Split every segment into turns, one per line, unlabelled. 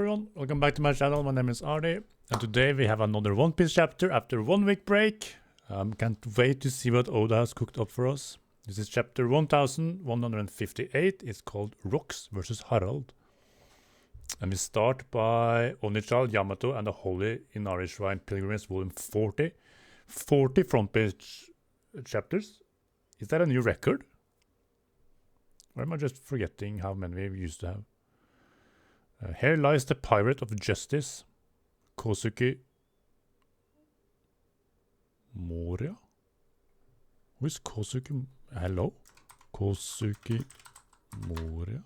everyone, welcome back to my channel. My name is Ardi, and today we have another One Piece chapter after 1 week break. Can't wait to see what Oda has cooked up for us. This is chapter 1158. It's called Rocks versus Harald. And we start by Onichal, Yamato, and the Holy Inari Shrine Pilgrims, volume 40. 40 front page chapters. Is that a new record? Or am I just forgetting how many we used to have? Here lies the pirate of justice, Kosuke Moria? Who is Kosuke? Hello? Kosuke Moria?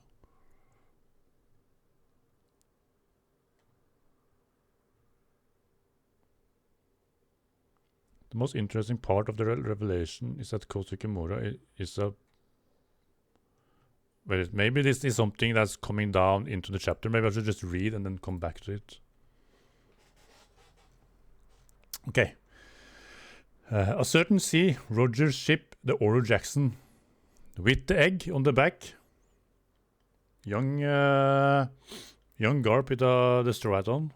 The most interesting part of the revelation is that Kosuke Moria is a... Wait, maybe this is something that's coming down into the chapter. Maybe I should just read and then come back to it. Okay. A certain sea, Roger's ship, the Oro Jackson, with the egg on the back. Young Garp with the straw hat on.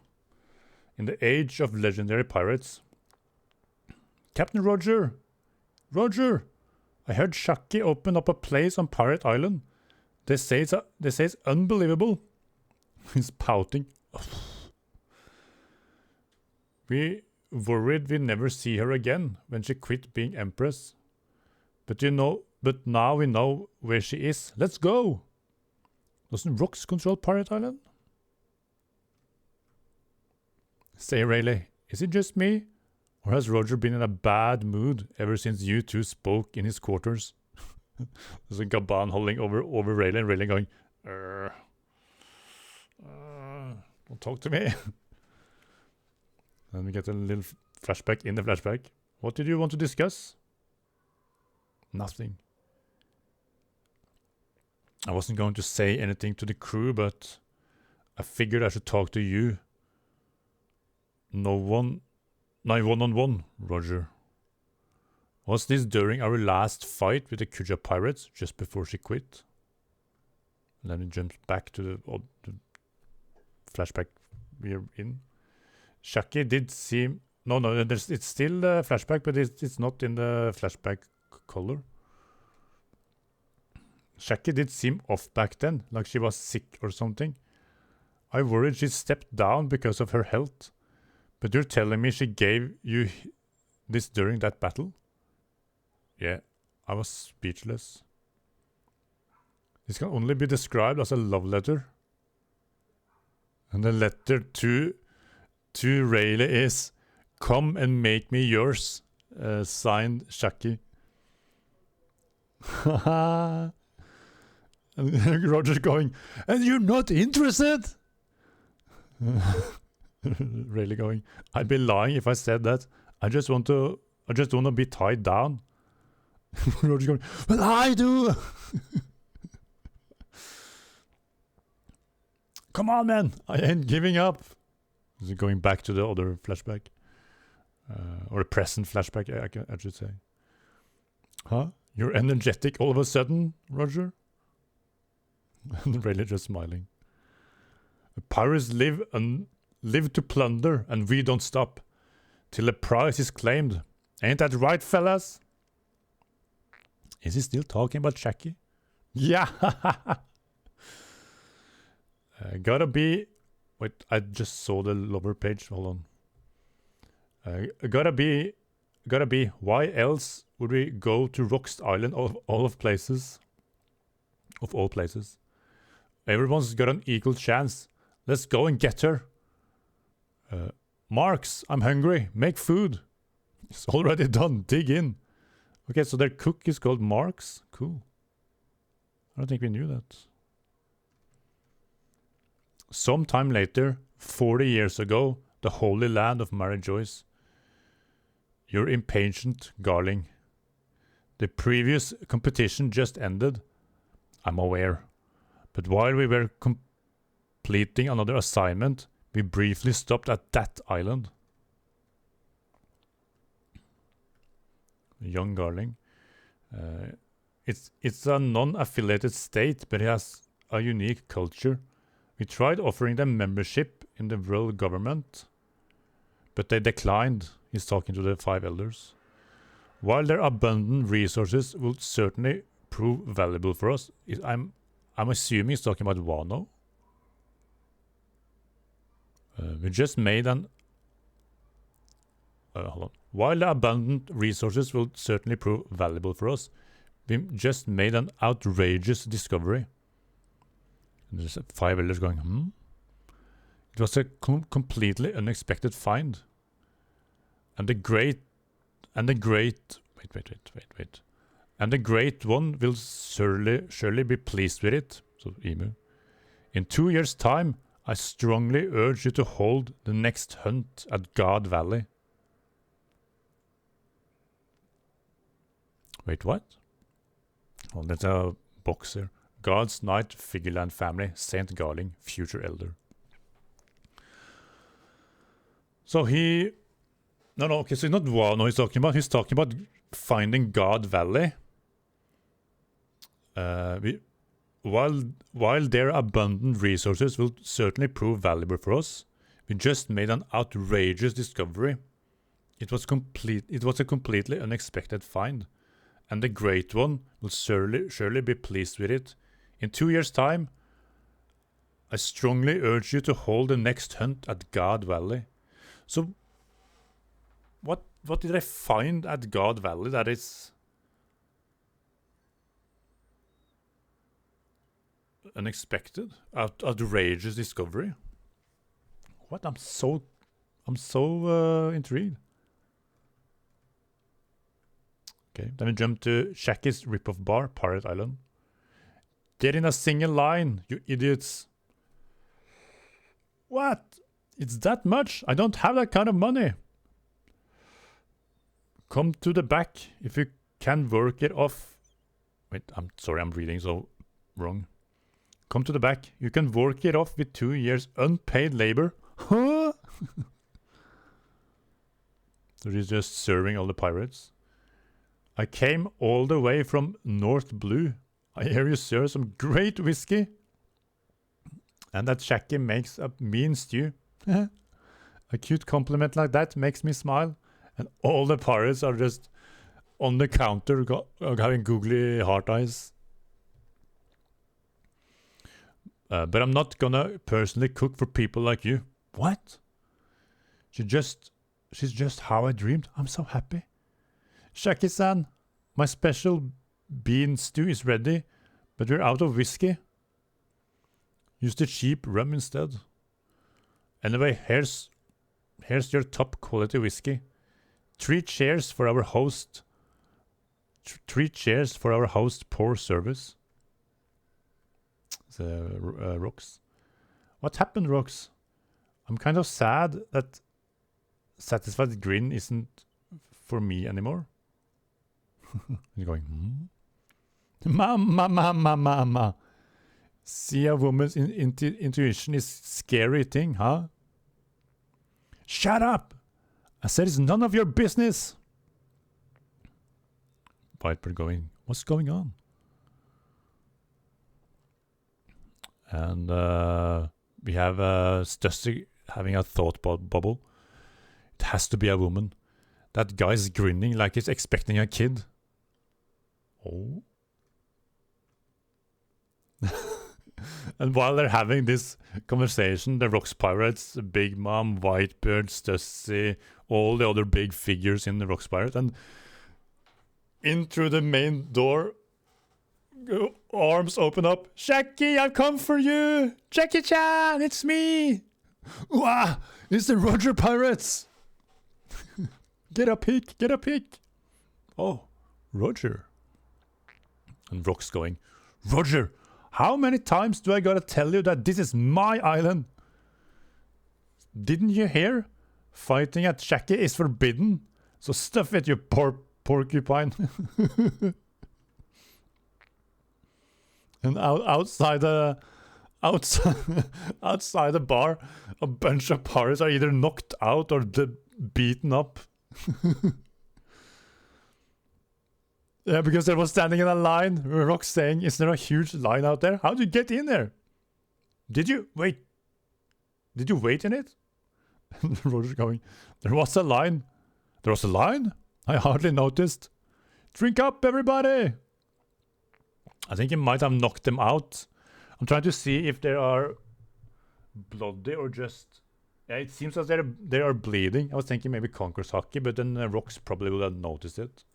In the age of legendary pirates. Captain Roger! Roger! I heard Shaki open up a place on Pirate Island. They say it's unbelievable. He's pouting. We worried we'd never see her again when she quit being Empress. But now we know where she is. Let's go! Doesn't Rocks control Pirate Island? Say Rayleigh, is it just me? Or has Roger been in a bad mood ever since you two spoke in his quarters? There's a Gaban holding over Rayleigh and Rayleigh going, don't talk to me. And we get a little flashback in the flashback. What did you want to discuss? Nothing. I wasn't going to say anything to the crew, but I figured I should talk to you. No one-on-one, Roger. Was this during our last fight with the Kuja pirates, just before she quit? And then it jumps back to the flashback we're in. Shaki did seem... No, it's still a flashback, but it's not in the flashback color. Shaki did seem off back then, like she was sick or something. I worried she stepped down because of her health. But you're telling me she gave you this during that battle? Yeah, I was speechless. This can only be described as a love letter. And the letter to Rayleigh is, come and make me yours, signed Shaki. And Roger's going, and you're not interested? Rayleigh going, I'd be lying if I said that. I just want to be tied down. Roger's going, well, I do. Come on, man. I ain't giving up. Is it going back to the other flashback? Or a present flashback, I should say. Huh? You're energetic all of a sudden, Roger? And Rayleigh just smiling. Pirates live to plunder, and we don't stop. Till the prize is claimed. Ain't that right, fellas? Is he still talking about Shaki? Yeah! Gotta be... Wait, I just saw the lower page. Hold on. Gotta be... Why else would we go to Rocks Island of all places? Of all places. Everyone's got an equal chance. Let's go and get her. Marks, I'm hungry. Make food. It's already done. Dig in. Okay, so their cook is called Marks. Cool. I don't think we knew that. Sometime later, 40 years ago, the holy land of Mary Joyce. You're impatient, Garling. The previous competition just ended. I'm aware. But while we were completing another assignment, we briefly stopped at that island. Young Garling. It's a non-affiliated state, but it has a unique culture. We tried offering them membership in the world government, but they declined. He's talking to the 5 elders. While their abundant resources will certainly prove valuable for us, I'm assuming he's talking about Wano. We just made an... hold on. While the abundant resources will certainly prove valuable for us, we just made an outrageous discovery. And there's 5 elders going, It was a completely unexpected find. And the great... And the great one will surely be pleased with it. So, Emu. In 2 years' time, I strongly urge you to hold the next hunt at God Valley. Wait, what? Oh, that's a box here. God's Knight, Figureland family, Saint Garling, future elder. So he... No, okay, so it's not Wano he's talking about. He's talking about finding God Valley. While their abundant resources will certainly prove valuable for us, we just made an outrageous discovery. It was a completely unexpected find, and the Great One will surely be pleased with it. In 2 years' time, I strongly urge you to hold the next hunt at God Valley. So, what did I find at God Valley that is unexpected, outrageous discovery? What? I'm so intrigued. Okay, then we jump to Shaki's rip-off bar, Pirate Island. Get in a single line, you idiots. What? It's that much? I don't have that kind of money. Come to the back if you can work it off. Wait, I'm sorry, I'm reading so wrong. Come to the back. You can work it off with 2 years unpaid labor. Huh? So he's just serving all the pirates. I came all the way from North Blue. I hear you serve some great whiskey. And that Shaki makes a mean stew. A cute compliment like that makes me smile. And all the pirates are just on the counter having googly heart eyes. But I'm not gonna personally cook for people like you. What? She's just how I dreamed. I'm so happy. Shaki-san, my special bean stew is ready, but we're out of whiskey. Use the cheap rum instead. Anyway, here's your top quality whiskey. 3 cheers for our host. 3 cheers for our host poor service. Rox. What happened, Rox? I'm kind of sad that satisfied grin isn't for me anymore. You're going, Mama. See, a woman's intuition is scary thing, huh? Shut up! I said it's none of your business. Viper going, what's going on? And we have Stussy having a thought bubble. It has to be a woman. That guy's grinning like he's expecting a kid. Oh. And while they're having this conversation, the Rocks Pirates, Big Mom, Whitebeard, Stussy, all the other big figures in the Rocks Pirates, and in through the main door, arms open up. Shaki, I've come for you! Jackie-chan, it's me! Wow, it's the Roger Pirates! Get a peek! Oh, Roger. And Rock's going, Roger! How many times do I gotta tell you that this is my island? Didn't you hear? Fighting at Shaki is forbidden. So stuff it, you poor porcupine. And outside the bar, a bunch of pirates are either knocked out or beaten up. Yeah, because they was standing in a line. Rock saying, is there a huge line out there? How do you get in there? Did you wait? Did you wait in it? Roger's going, there was a line. There was a line? I hardly noticed. Drink up, everybody! I think he might have knocked them out. I'm trying to see if they are bloody or just... Yeah, it seems as they are bleeding. I was thinking maybe Conqueror's Hockey, but then Rox probably would have noticed it.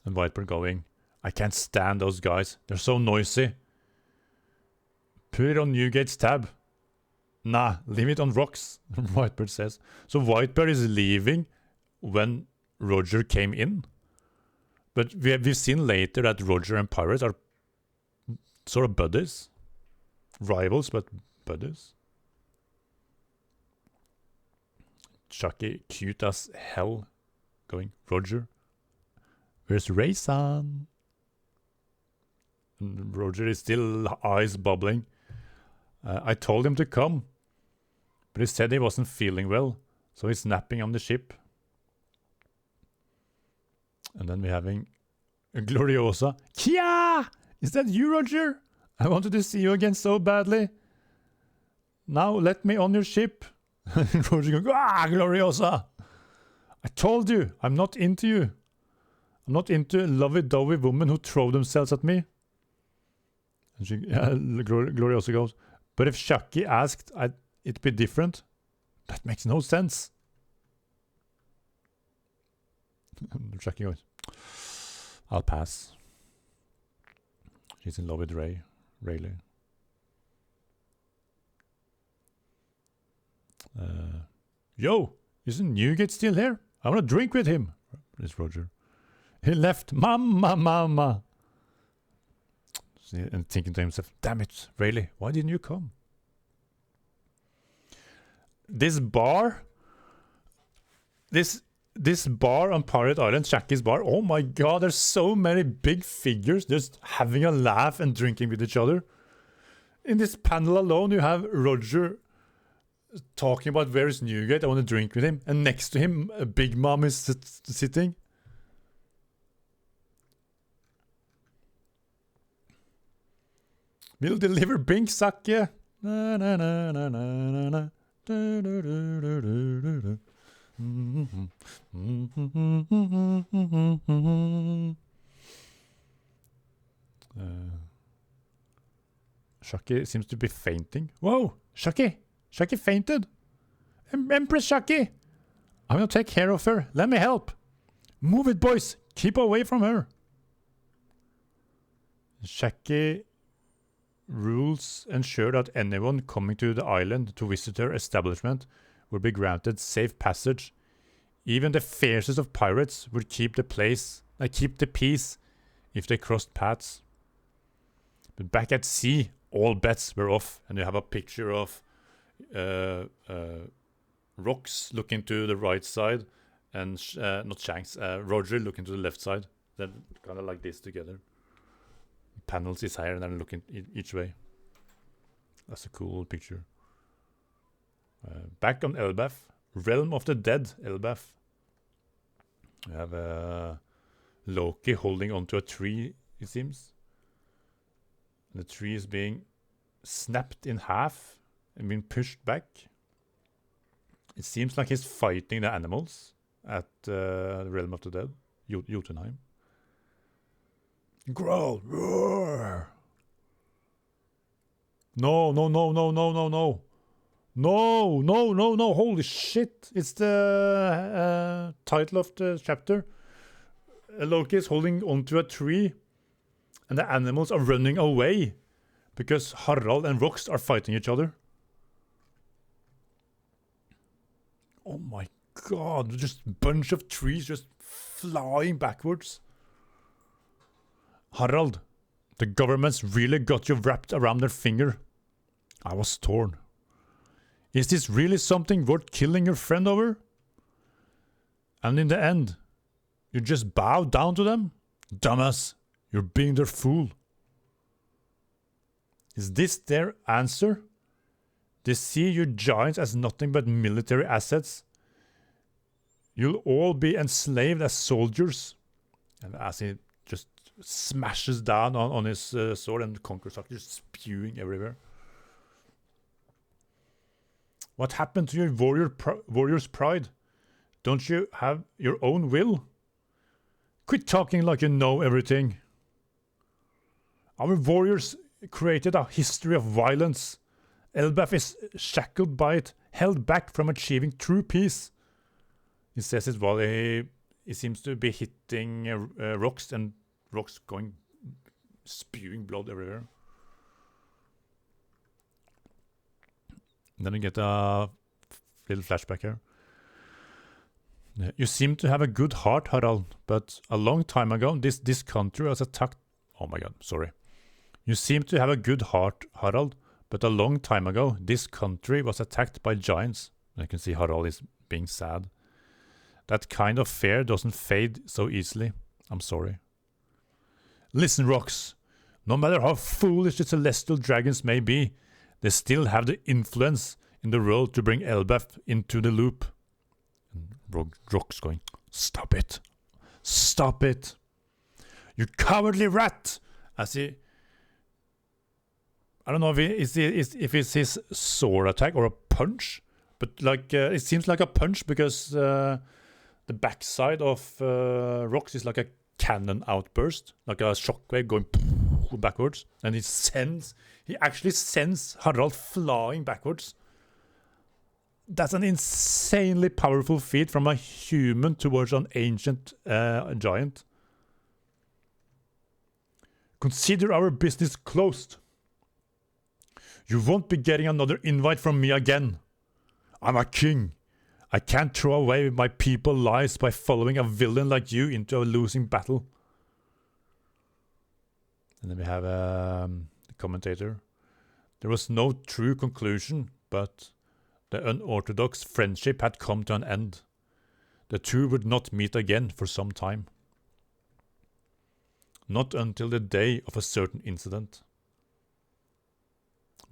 And Whitebird going, I can't stand those guys. They're so noisy. Put it on Newgate's tab. Nah, leave it on Rox, Whitebird says. So Whitebird is leaving when Roger came in. But we've seen later that Roger and Pirate are sort of buddies. Rivals, but buddies. Chucky, cute as hell, going, Roger, where's Raysan? And Roger is still eyes bubbling. I told him to come, but he said he wasn't feeling well, so he's napping on the ship. And then we're having a Gloriosa. Kia! Is that you, Roger? I wanted to see you again so badly. Now let me on your ship. Roger going, ah, Gloriosa! I told you, I'm not into you. I'm not into lovey-dovey women who throw themselves at me. And she, Gloriosa goes, but if Shaki asked, it'd be different. That makes no sense. Shaki goes, I'll pass. She's in love with Rayleigh. Yo, isn't Newgate still here? I want to drink with him. It's Roger. He left. Mama. And thinking to himself, damn it, Rayleigh, why didn't you come? This bar on Pirate Island, Shaki's bar, oh my god, there's so many big figures just having a laugh and drinking with each other. In this panel alone, you have Roger talking about where is Newgate, I want to drink with him, and next to him, a Big Mom is sitting. We'll deliver Bink Sake. Na na na na na na. Shaki seems to be fainting. Whoa! Shaki fainted! Empress Shaki! I'm gonna take care of her. Let me help. Move it, boys. Keep away from her. Shaki rules ensure that anyone coming to the island to visit her establishment will be granted safe passage. Even the fiercest of pirates would keep the peace if they crossed paths. But back at sea, all bets were off, and you have a picture of Rox looking to the right side, and not Shanks, Roger looking to the left side. They're kind of like this together. Panels is higher and then looking each way. That's a cool picture. Back on Elbaf, Realm of the Dead, Elbaf. We have Loki holding onto a tree, it seems. The tree is being snapped in half and being pushed back. It seems like he's fighting the animals at the Realm of the Dead, Jotunheim. Growl, roar! No, holy shit! It's the title of the chapter. Loki is holding onto a tree, and the animals are running away because Harald and Rox are fighting each other. Oh my god, just a bunch of trees just flying backwards. Harald, the government's really got you wrapped around their finger. I was torn. Is this really something worth killing your friend over? And in the end, you just bow down to them? Dumbass, you're being their fool. Is this their answer? They see you giants as nothing but military assets. You'll all be enslaved as soldiers. And as he just smashes down on his sword, and conquers like just spewing everywhere. What happened to your warrior's pride? Don't you have your own will? Quit talking like you know everything. Our warriors created a history of violence. Elbaf is shackled by it, held back from achieving true peace. He says it while he seems to be hitting rocks, and rocks going spewing blood everywhere. And then we get a little flashback here. You seem to have a good heart, Harald, but a long time ago this country was attacked. Oh my god, sorry. You seem to have a good heart, Harald, but a long time ago this country was attacked by giants. I can see Harald is being sad. That kind of fear doesn't fade so easily. I'm sorry. Listen, rocks. No matter how foolish the celestial dragons may be, they still have the influence in the world to bring Elbaf into the loop. And Rocks going, stop it. Stop it. You cowardly rat! As he... I don't know if it's his sword attack or a punch, but like it seems like a punch because the backside of Rocks is like a cannon outburst, like a shockwave going backwards, and he actually sends Harald flying backwards. That's an insanely powerful feat from a human towards an ancient giant. Consider our business closed. You won't be getting another invite from me again. I'm a king. I can't throw away my people's lives by following a villain like you into a losing battle. And then we have the commentator. There was no true conclusion, but the unorthodox friendship had come to an end. The two would not meet again for some time. Not until the day of a certain incident.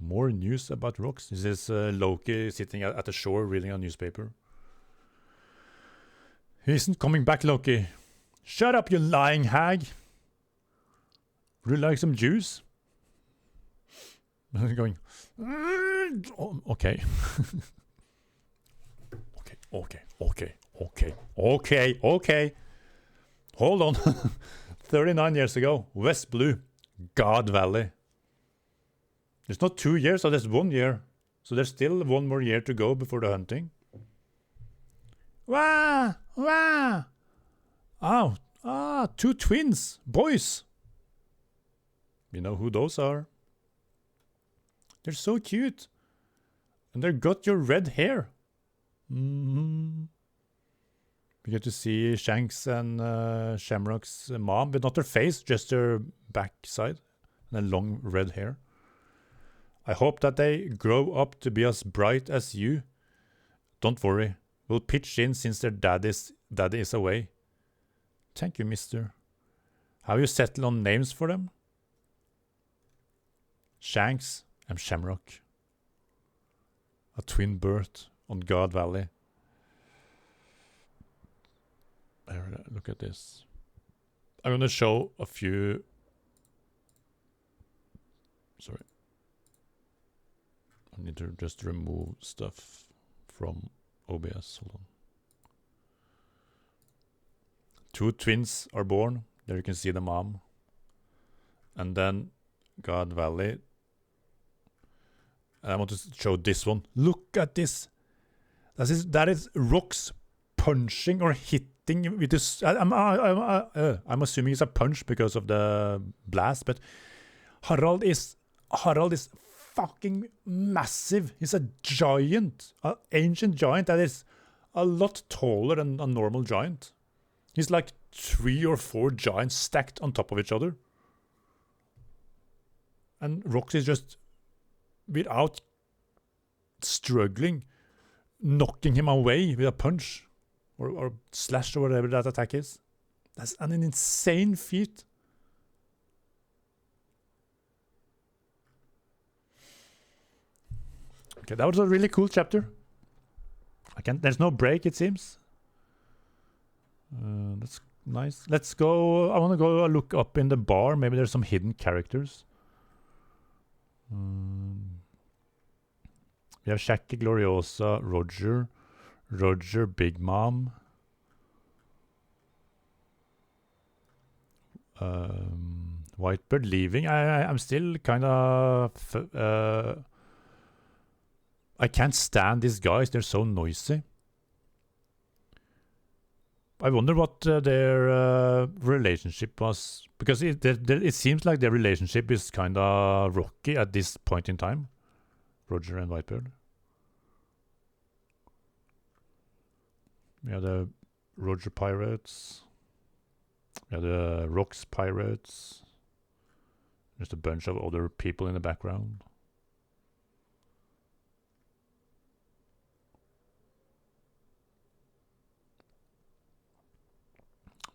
More news about Rocks. This is Loki sitting at the shore reading a newspaper. He isn't coming back, Loki. Shut up, you lying hag. Would you like some juice? Going, oh, okay. Okay. Hold on. 39 years ago, West Blue, God Valley. There's not 2 years, so there's 1 year. So there's still 1 more year to go before the hunting. Wah! Wah! Oh, 2 twins, boys. You know who those are? They're so cute. And they've got your red hair. Mm-hmm. We get to see Shanks and Shamrock's mom, but not her face, just her backside and a long red hair. I hope that they grow up to be as bright as you. Don't worry, we'll pitch in since their daddy is away. Thank you, mister. Have you settled on names for them? Shanks and Shamrock. A twin birth on God Valley. Look at this. I'm going to show a few... Sorry. I need to just remove stuff from OBS. Hold on. 2 twins are born. There you can see the mom. And then God Valley. And I want to show this one. Look at this. That is Rocks punching or hitting with this. I'm assuming it's a punch because of the blast, but Harald is fucking massive. He's a giant, an ancient giant that is a lot taller than a normal giant. He's like 3 or 4 giants stacked on top of each other. And Rocks is just, without struggling, knocking him away with a punch or slash or whatever that attack is. That's an insane feat. Okay, that was a really cool chapter. There's no break, it seems. Nice. Let's go. I want to go look up in the bar. Maybe there's some hidden characters. We have Shaki, Gloriosa, Roger, Big Mom. Whitebird leaving. I'm still kind of... I can't stand these guys. They're so noisy. I wonder what their relationship was. Because it seems like their relationship is kind of rocky at this point in time. Roger and Whitebird. We have the Roger Pirates. We have the Rocks Pirates. There's a bunch of other people in the background.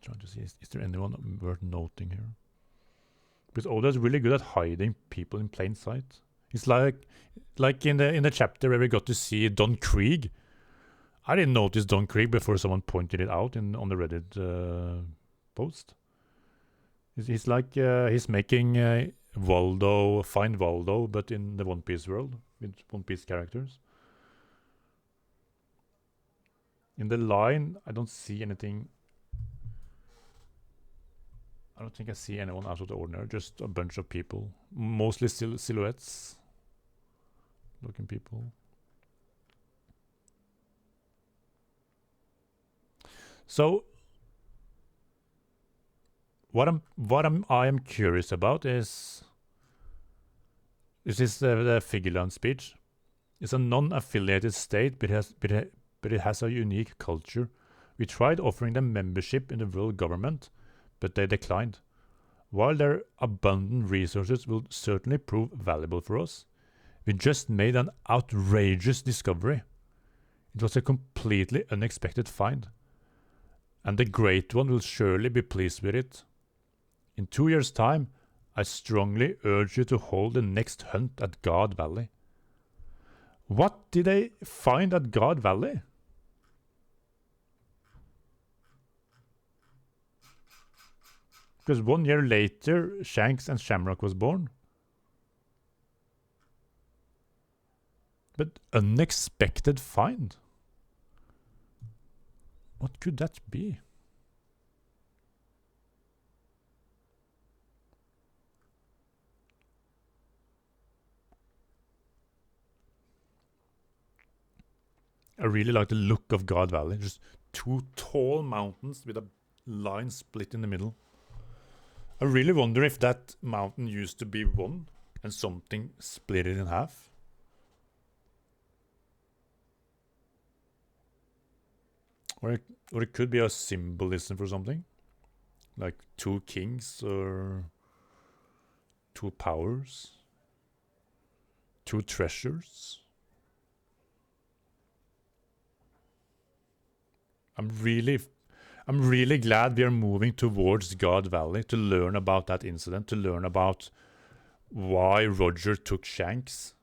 Trying to see, is there anyone worth noting here? Because Oda is really good at hiding people in plain sight. It's like in the chapter where we got to see Don Krieg. I didn't notice Don Krieg before someone pointed it out on the Reddit post. He's like he's making Waldo, find Waldo, but in the One Piece world with One Piece characters. In the line, I don't see anything. I don't think I see anyone out of the ordinary. Just a bunch of people, mostly silhouettes, looking people. So, what I am curious about is this is the Figureland speech. It's a non-affiliated state, but it has a unique culture. We tried offering them membership in the world government, but they declined. While their abundant resources will certainly prove valuable for us, we just made an outrageous discovery. It was a completely unexpected find, and the Great One will surely be pleased with it. In 2 years' time, I strongly urge you to hold the next hunt at God Valley. What did they find at God Valley? Because 1 year later, Shanks and Shamrock was born. But unexpected find? What could that be? I really like the look of God Valley. Just two tall mountains with a line split in the middle. I really wonder if that mountain used to be one and something split it in half. Or it could be a symbolism for something. Like two kings or two powers. Two treasures. I'm really glad we are moving towards God Valley to learn about that incident, to learn about why Roger took Shanks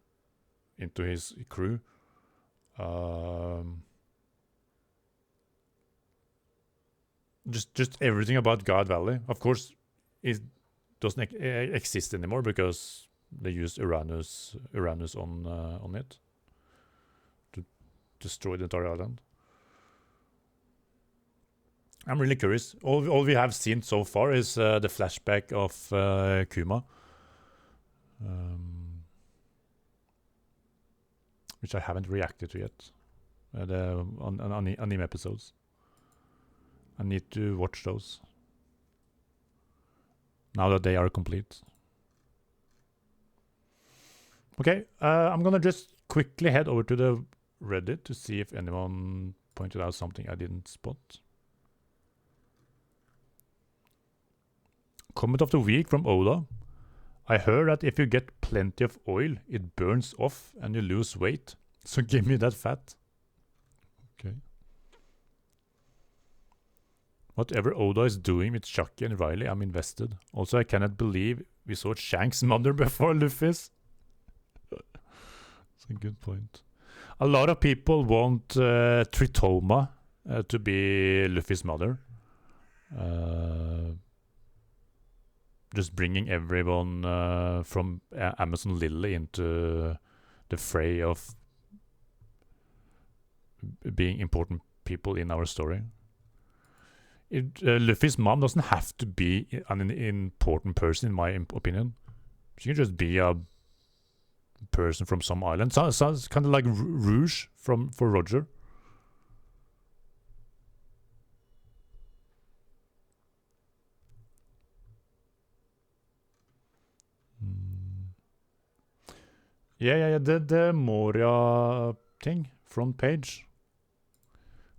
into his crew. Just everything about God Valley. Of course, it doesn't exist anymore because they used Uranus on it to destroy the entire island. I'm really curious. All we have seen so far is the flashback of Kuma, which I haven't reacted to yet. On anime episodes. I need to watch those now that they are complete. Okay, I'm gonna just quickly head over to the Reddit to see if anyone pointed out something I didn't spot. Comment of the week from Oda. I heard that if you get plenty of oil, it burns off and you lose weight. So give me that fat. Okay. Whatever Oda is doing with Chucky and Riley, I'm invested. Also, I cannot believe we saw Shanks' mother before Luffy's. That's a good point. A lot of people want Tritoma to be Luffy's mother. just bringing everyone from Amazon Lily into the fray of being important people in our story. Luffy's mom doesn't have to be an important person, in my opinion. She can just be a person from some island. Sounds kind of like Rouge for Roger. Yeah. The Moria thing, front page.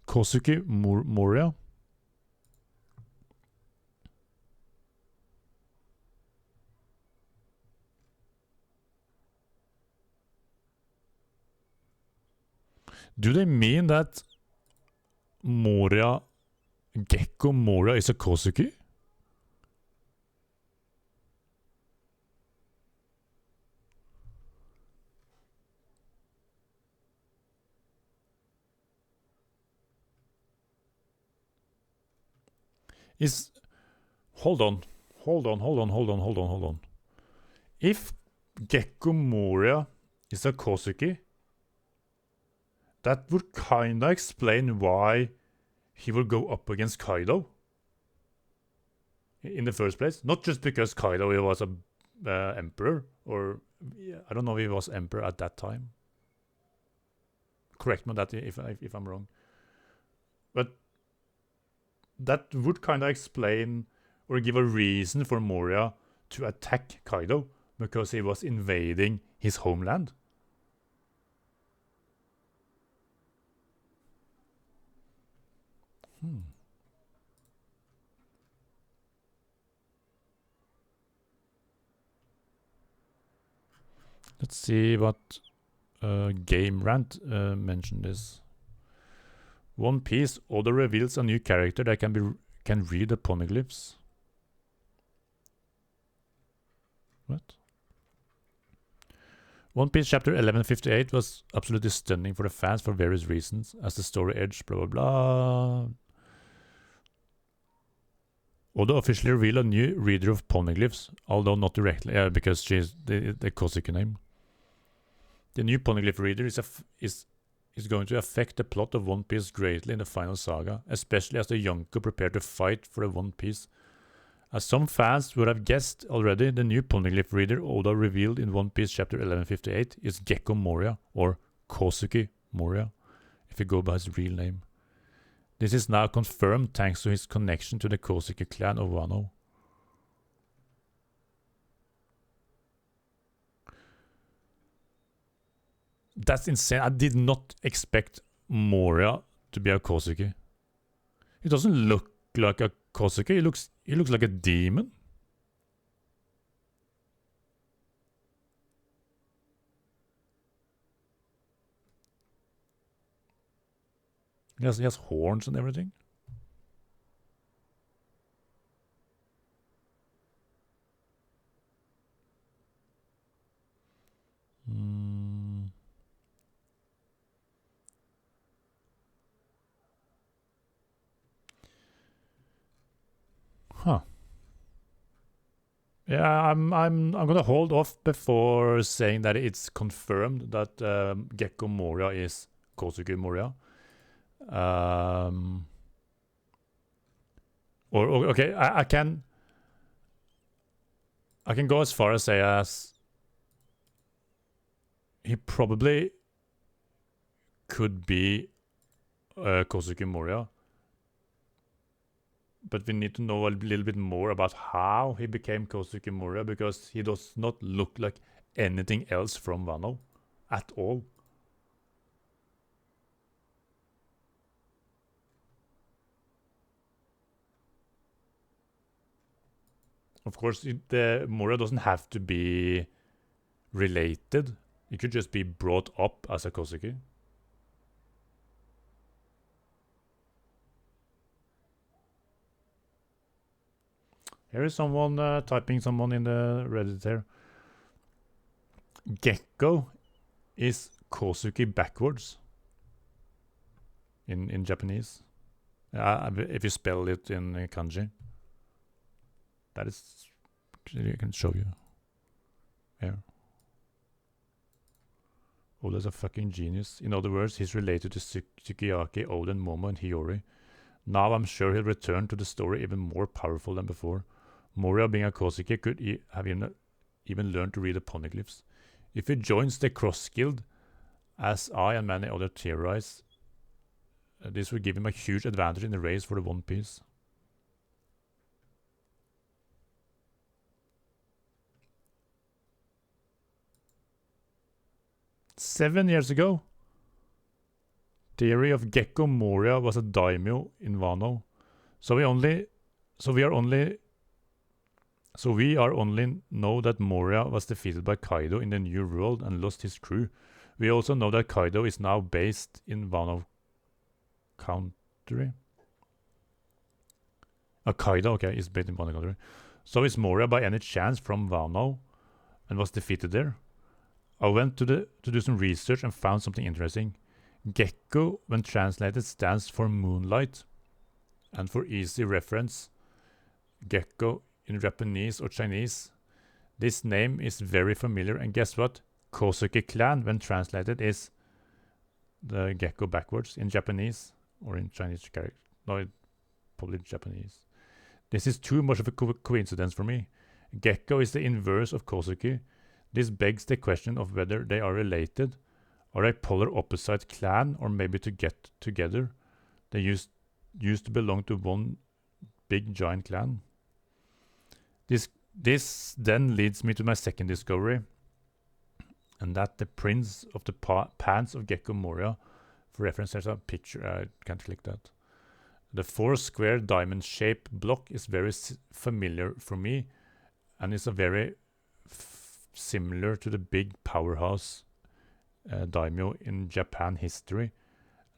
Kosuke Moria. Do they mean that Gecko Moria is a Kosuke? Hold on. If Gecko Moria is a Kosuke, that would kinda explain why he would go up against Kaido in the first place. Not just because Kaido was a emperor, or I don't know if he was emperor at that time. Correct me on that if I'm wrong. But that would kind of explain or give a reason for Moria to attack Kaido, because he was invading his homeland. Let's see what Game Rant mentioned this. One Piece Oda reveals a new character that can read the poneglyphs. What? One Piece chapter 1158 was absolutely stunning for the fans for various reasons, as the story edge, blah blah blah. Oda officially revealed a new reader of poneglyphs, although not directly, because she's the Kosuke name. The new poneglyph reader is going to affect the plot of One Piece greatly in the final saga, especially as the Yonko prepare to fight for the One Piece. As some fans would have guessed already, the new poneglyph reader Oda revealed in One Piece chapter 1158 is Gecko Moria, or Kosuke Moria, if you go by his real name. This is now confirmed thanks to his connection to the Kosuke clan of Wano. That's insane. I did not expect Moria to be a Kosuke. He doesn't look like a Kosuke. He looks like a demon. He has horns and everything. Huh. Yeah, I'm gonna hold off before saying that it's confirmed that Gecko Moria is Kosuke Moria. Okay, I can go as far as say as he probably could be Kosuke Moria, but we need to know a little bit more about how he became Kosuke Moria, because he does not look like anything else from Wano at all. Of course, the Moria doesn't have to be related. It could just be brought up as a Kosuke. Here is someone typing someone in the Reddit here. Gecko is Kosuke backwards in Japanese. If you spell it in kanji. That is, I can show you. Here. Oda's a fucking genius. In other words, he's related to Sukiyaki, Oden, Momo, and Hiyori. Now I'm sure he'll return to the story even more powerful than before. Moria, being a Kosuke, could have even learned to read the poneglyphs. If he joins the Cross Guild, as I and many other theorize, this will give him a huge advantage in the race for the One Piece. "7 years ago, theory of Gecko Moria was a daimyo in Wano. So we are only know that Moria was defeated by Kaido in the New World and lost his crew. We also know that Kaido is now based in Wano Country. Kaido, okay, is based in Wano Country. So is Moria by any chance from Wano and was defeated there? I went to do some research and found something interesting. Gecko, when translated, stands for moonlight. And for easy reference, Gecko in Japanese or Chinese. This name is very familiar, and guess what? Kosuke clan, when translated, is the gecko backwards in Japanese or in Chinese character. No, probably Japanese. This is too much of a coincidence for me. Gecko is the inverse of Kosuke. This begs the question of whether they are related. Are they polar opposite clan, or maybe to get together? They used to belong to one big giant clan. This then leads me to my second discovery, and that the prince of the pants of Gecko Moria. For reference, there's a picture. I can't click that. The 4-square diamond-shaped block is very familiar for me, and is a very similar to the big powerhouse daimyo in Japan history,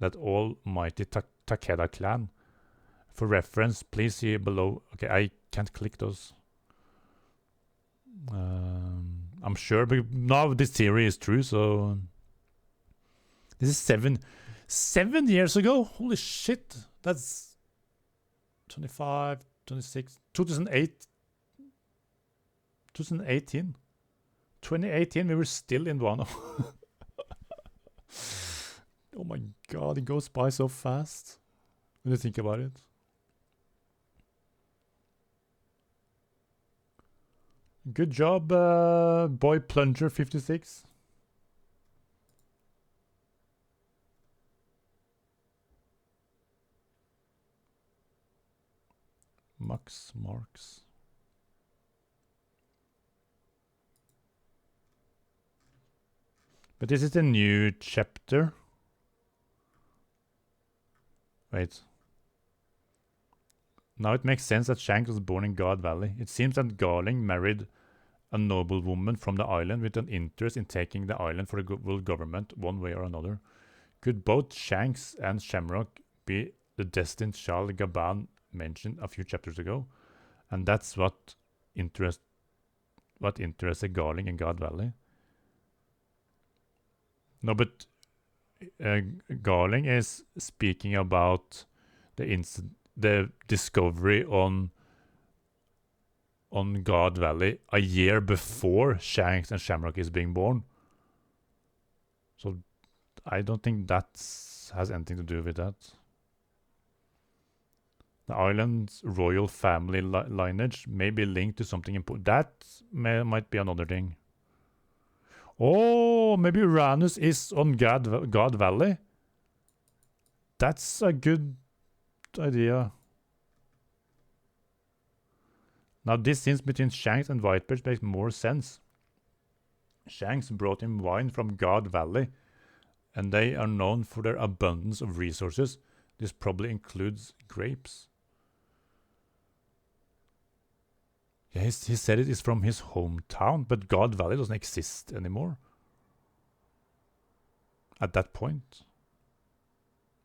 that almighty Takeda clan. For reference, please see below. Okay, I can't click those. I'm sure, but now this theory is true, so this is 7 years ago. Holy shit, that's 25, 26, 2018. 2018, we were still in Wano. Oh my god, it goes by so fast when you think about it. Good job, Boy Plunger 56. Max Marks. But this is the new chapter. Wait. Now it makes sense that Shanks was born in God Valley. It seems that Garling married a noblewoman from the island with an interest in taking the island for the world government one way or another. Could both Shanks and Shamrock be the destined child Gaban mentioned a few chapters ago? And that's what interested Garling in God Valley. No, but Garling is speaking about the discovery on God Valley a year before Shanks and Shamrock is being born. So I don't think that has anything to do with that. The island's royal family lineage may be linked to something important. That might be another thing. Oh, maybe Uranus is on God Valley? That's a good idea. Now this scenes between Shanks and Whitebeard makes more sense. Shanks brought him wine from God Valley, and they are known for their abundance of resources. This probably includes grapes. Yeah, he said it is from his hometown, but God Valley doesn't exist anymore. At that point.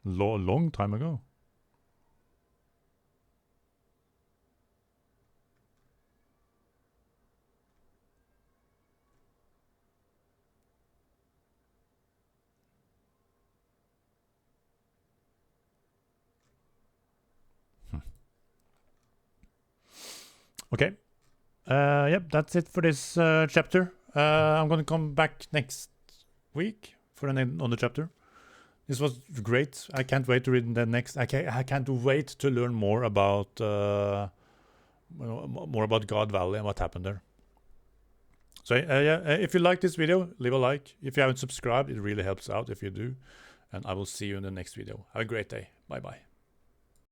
Long time ago. Okay. Yep, that's it for this chapter. I'm gonna come back next week for another chapter. This was great. I can't wait to read the next. I can't wait to learn more about God Valley and what happened there. So if you like this video, leave a like. If you haven't subscribed, it really helps out if you do. And I will see you in the next video. Have a great day. Bye bye.